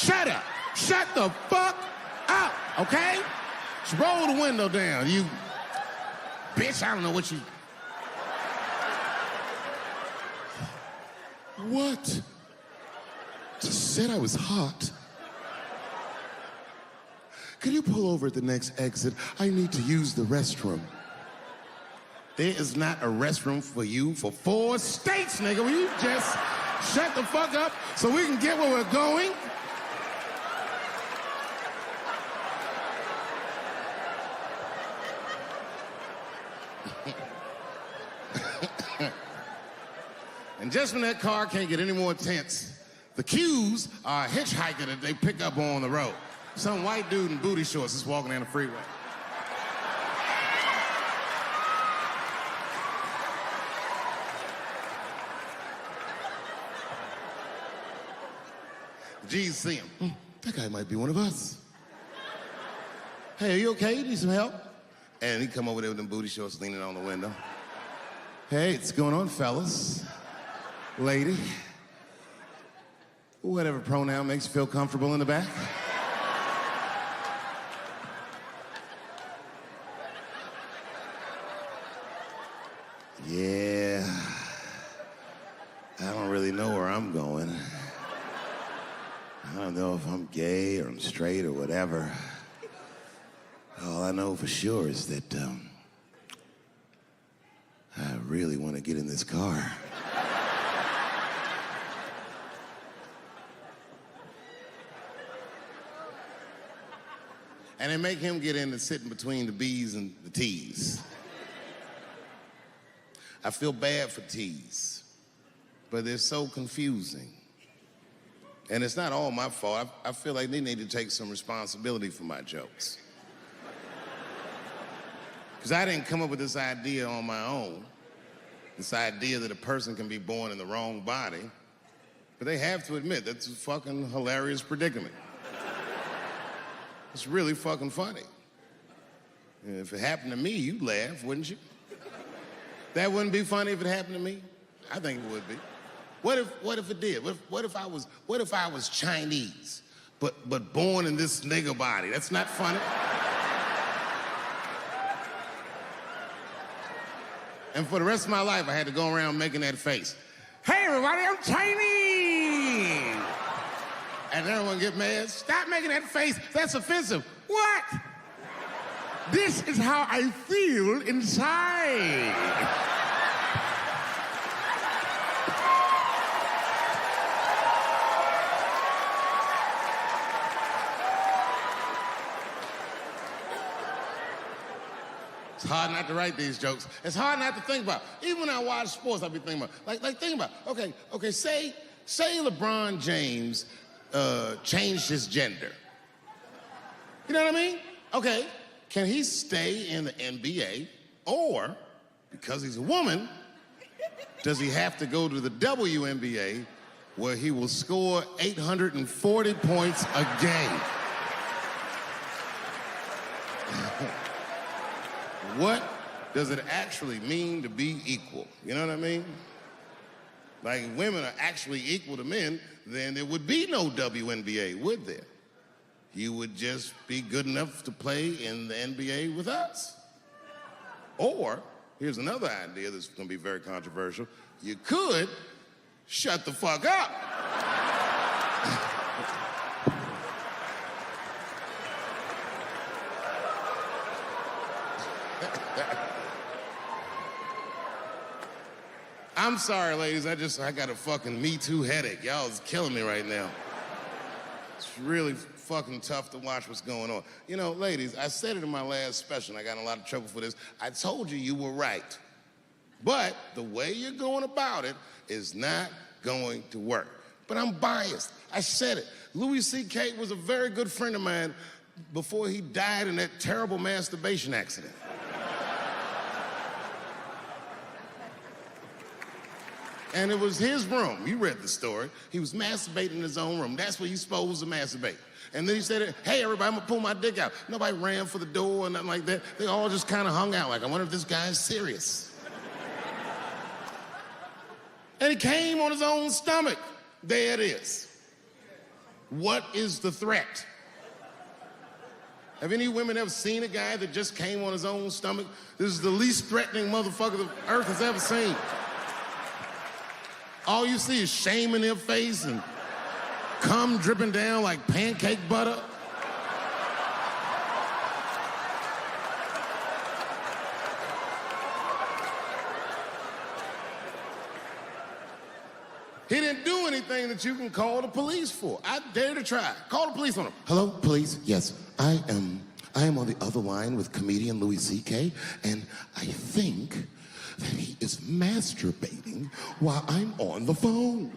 Shut up. Shut the fuck up, okay? Just roll the window down, you bitch. I don't know what you... What? Just said I was hot. Could you pull over at the next exit? I need to use the restroom. There is not a restroom for you for 4 states, nigga. Will you just shut the fuck up so we can get where we're going? And just when that car can't get any more tense, the cues are a hitchhiker that they pick up on the road. Some white dude in booty shorts is walking down the freeway. The G's see him. That guy might be one of us. Hey, are you okay? You need some help? And he come over there with them booty shorts leaning on the window. Hey, what's going on, fellas? Lady? Whatever pronoun makes you feel comfortable in the back. Yeah, I don't really know where I'm going. I don't know if I'm gay or I'm straight or whatever. All I know for sure is that I really want to get in this car. And they make him get in and sit in between the B's and the T's. I feel bad for T's, but they're so confusing. And it's not all my fault. I feel like they need to take some responsibility for my jokes. Because I didn't come up with this idea on my own, this idea that a person can be born in the wrong body, but they have to admit that's a fucking hilarious predicament. It's really fucking funny. And if it happened to me, you'd laugh, wouldn't you? That wouldn't be funny if it happened to me? I think it would be. What if it did? What if I was Chinese, but born in this nigga body? That's not funny. And for the rest of my life, I had to go around making that face. Hey, everybody, I'm Chinese. And everyone get mad. Stop making that face. That's offensive. What? This is how I feel inside. It's hard not to write these jokes. It's hard not to think about. Even when I watch sports, I be thinking about, think about, okay, say LeBron James changed his gender. You know what I mean? Okay, can he stay in the NBA, or, because he's a woman, does he have to go to the WNBA where he will score 840 points a game? What does it actually mean to be equal? You know what I mean? Like, if women are actually equal to men, then there would be no WNBA, would there? You would just be good enough to play in the NBA with us. Or, here's another idea that's gonna be very controversial. You could shut the fuck up. I'm sorry, ladies, I got a fucking Me Too headache. Y'all is killing me right now. It's really fucking tough to watch what's going on. You know, ladies, I said it in my last special, and I got in a lot of trouble for this. I told you you were right. But the way you're going about it is not going to work. But I'm biased. I said it. Louis C.K. was a very good friend of mine before he died in that terrible masturbation accident. And it was his room. You read the story. He was masturbating in his own room. That's where you're supposed to masturbate. And then he said, hey, everybody, I'm gonna pull my dick out. Nobody ran for the door or nothing like that. They all just kind of hung out like, I wonder if this guy's serious. And he came on his own stomach. There it is. What is the threat? Have any women ever seen a guy that just came on his own stomach? This is the least threatening motherfucker the earth has ever seen. All you see is shame in their face and cum dripping down like pancake butter. He didn't do anything that you can call the police for. I dare to try. Call the police on him. Hello, police? Yes, I am on the other line with comedian Louis C.K, and I think that he is masturbating while I'm on the phone.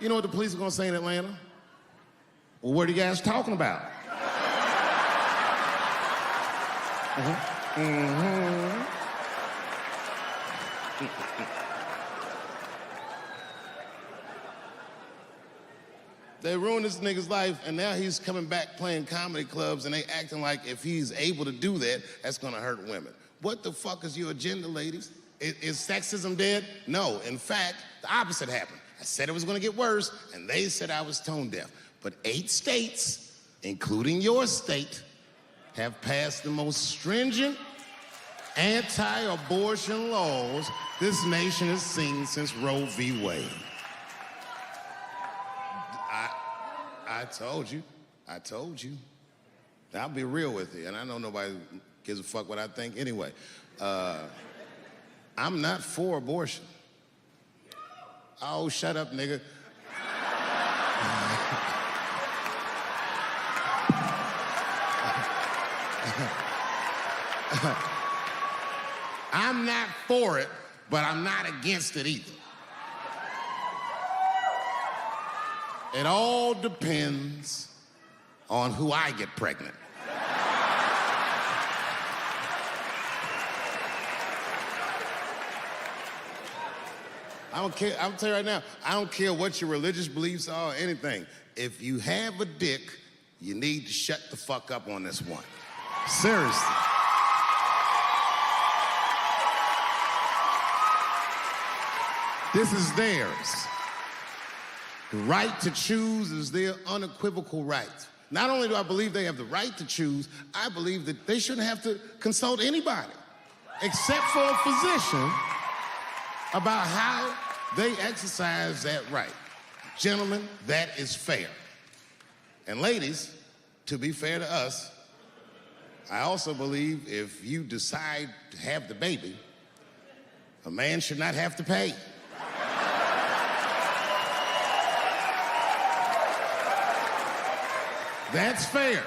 You know what the police are gonna say in Atlanta? Well, what are you guys talking about? They ruined this nigga's life, and now he's coming back playing comedy clubs, and they acting like if he's able to do that, that's gonna hurt women. What the fuck is your agenda, ladies? Is sexism dead? No, in fact, the opposite happened. I said it was gonna get worse, and they said I was tone deaf. But 8 states, including your state, have passed the most stringent anti-abortion laws this nation has seen since Roe v. Wade. I told you. I'll be real with you, and I know nobody gives a fuck what I think anyway. I'm not for abortion. Oh, shut up, nigga. I'm not for it, but I'm not against it either. It all depends on who I get pregnant. I don't care, I'm tell you right now, I don't care what your religious beliefs are or anything. If you have a dick, you need to shut the fuck up on this one. Seriously. This is theirs. The right to choose is their unequivocal right. Not only do I believe they have the right to choose, I believe that they shouldn't have to consult anybody, except for a physician, about how they exercise that right. Gentlemen, that is fair. And ladies, to be fair to us, I also believe if you decide to have the baby, a man should not have to pay. That's fair.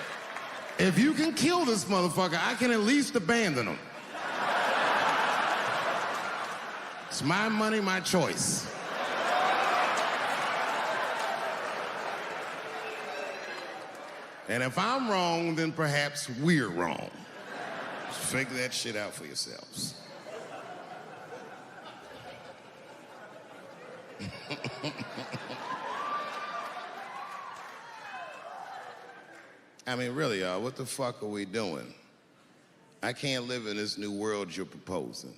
If you can kill this motherfucker, I can at least abandon him. It's my money, my choice. And if I'm wrong, then perhaps we're wrong. Just figure that shit out for yourselves. I mean, really, y'all, what the fuck are we doing? I can't live in this new world you're proposing.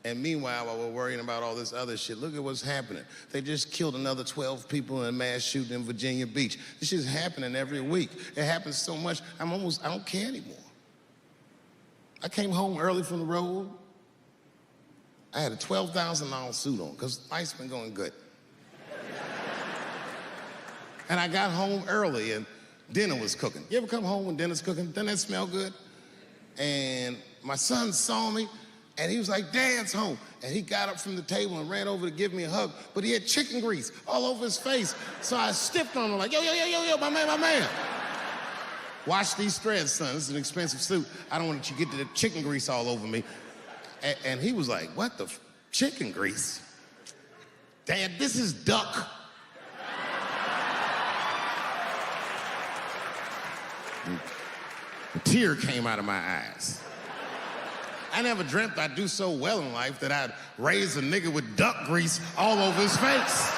And meanwhile, while we're worrying about all this other shit, look at what's happening. They just killed another 12 people in a mass shooting in Virginia Beach. This shit's happening every week. It happens so much, I don't care anymore. I came home early from the road. I had a $12,000 suit on, because life's been going good. And I got home early, and dinner was cooking. You ever come home when dinner's cooking? Doesn't that smell good? And my son saw me, and he was like, Dad's home. And he got up from the table and ran over to give me a hug, but he had chicken grease all over his face. So I stiffed on him like, yo, my man. Wash these threads, son. This is an expensive suit. I don't want you to get the chicken grease all over me. And he was like, what the chicken grease? Dad, this is duck. A tear came out of my eyes. I never dreamt I'd do so well in life that I'd raise a nigga with duck grease all over his face.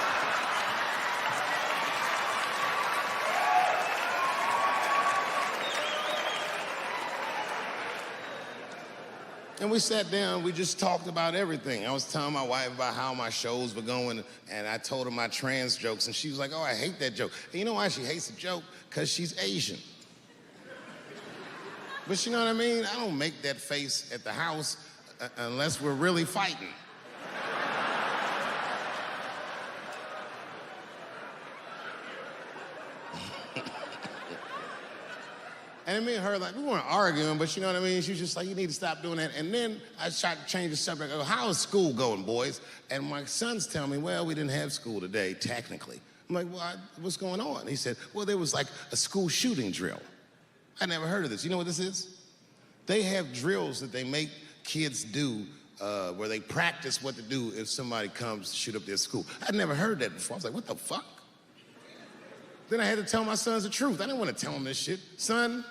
And we sat down, we just talked about everything. I was telling my wife about how my shows were going, and I told her my trans jokes, and she was like, oh, I hate that joke. And you know why she hates the joke? Because she's Asian. But you know what I mean? I don't make that face at the house unless we're really fighting. And me and her, like, we weren't arguing, but you know what I mean? She was just like, you need to stop doing that. And then I tried to change the subject. I go, how is school going, boys? And my sons tell me, well, we didn't have school today, technically. I'm like, well, what's going on? He said, well, there was like a school shooting drill. I never heard of this. You know what this is? They have drills that they make kids do where they practice what to do if somebody comes to shoot up their school. I'd never heard that before. I was like, what the fuck? Then I had to tell my sons the truth. I didn't want to tell them this shit. Son,